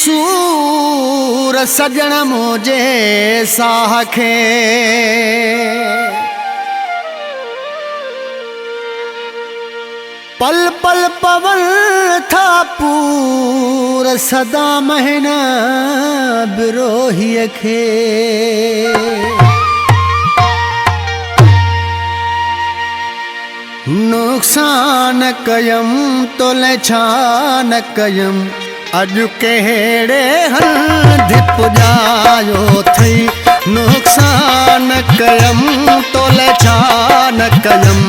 सूर सजण मुझे साह खे पल पल पवन था पूर सदा महीना बिरोही खे नुक़सान कयम तोले छा न कयम अॼु कहिड़े हंधि पुॼायो थई नुक़सान कयम तोले छा न कयम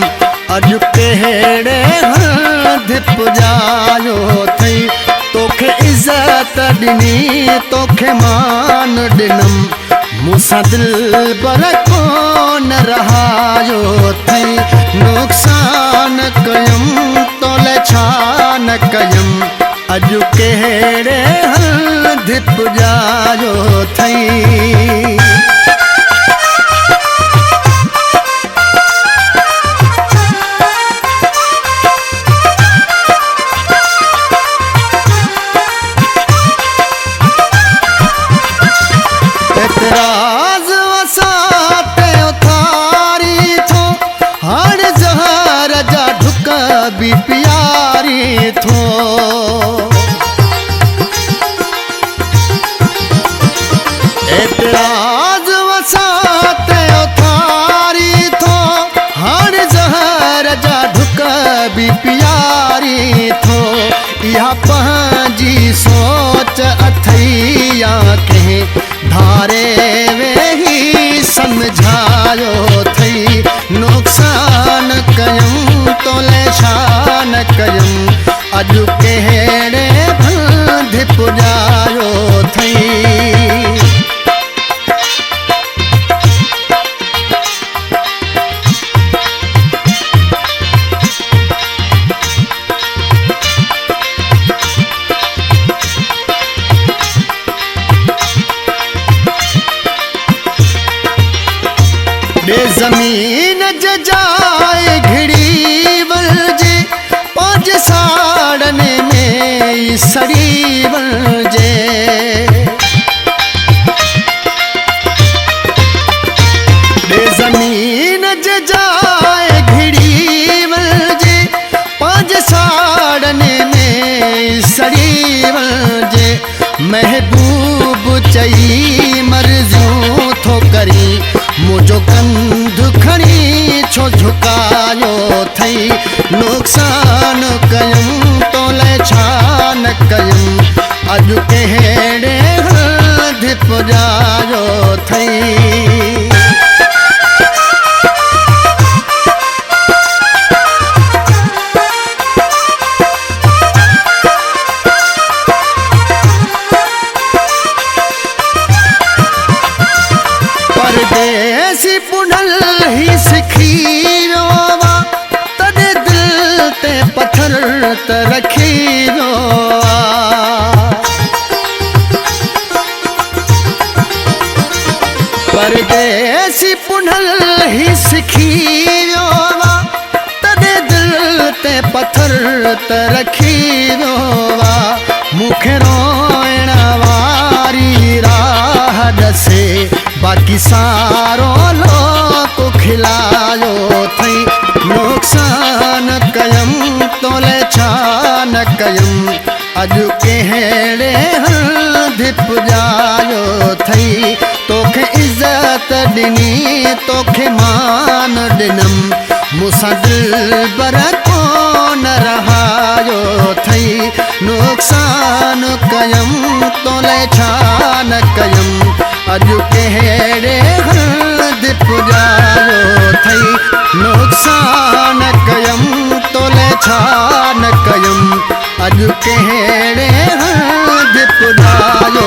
अॼु कहिड़े हंधि पुॼायो थई तोखे इज़त ॾिनी तोखे मान ॾिनम मूंसां दिलबर कोन रहायो थई नुक़सान कयम तोले छा न कयम अॼु कहिड़े हंधि पुॼायो थई एतराज़ वसाते उथारी थो हर ज़हर जा ढुक बि प्यारी थो एतराज़ वसाते उथारी थो हर ज़हर जा ढुक बि प्यारी थो इहा पंहिंजी सोच अथई या कंहिं धारे वेही समझायो थई नुक़सान कयम तोले छा न कयम अॼु कहिड़े हंधि पुॼायो थई बे ज़मीन जजाए घिड़ी वलजे पांच साड़न में सड़ी वलजे बे ज़मीन जजाए घिड़ी वलजे पांच साड़न में सड़ी वलजे महबूब चई मर्ज़ियूं थो करी मुझो कंध खणी छो झुकायो थई नुक़सान कयम तोले छा न कयम अॼु कहिड़े हंधि पुॼायो थई परदेसी पुनल ही सिखी वियो वा तॾहिं दिल ते पत्थर त रखी वियो परदेसी पुनल ही सिखी वियो वा तॾहिं दिल ते पत्थर त रखी वियो वा मूंखे रोइण वारी राह ॾसे बाक़ी सारो लोक खिलायो थई नुक़सान कयम तोले छा न कयम अॼु कहिड़े हंधि पुॼायो थई तोखे इज़त ॾिनी तोखे मान ॾिनम मूंसां दिलबर कोन रहायो थई नुक़सान कयम तोले छा न कयम अॼु कहिड़े हंधि पुॼायो थई नुक़सान कयम तोले छा न कयम अॼु कहिड़े हंधि पुॼायो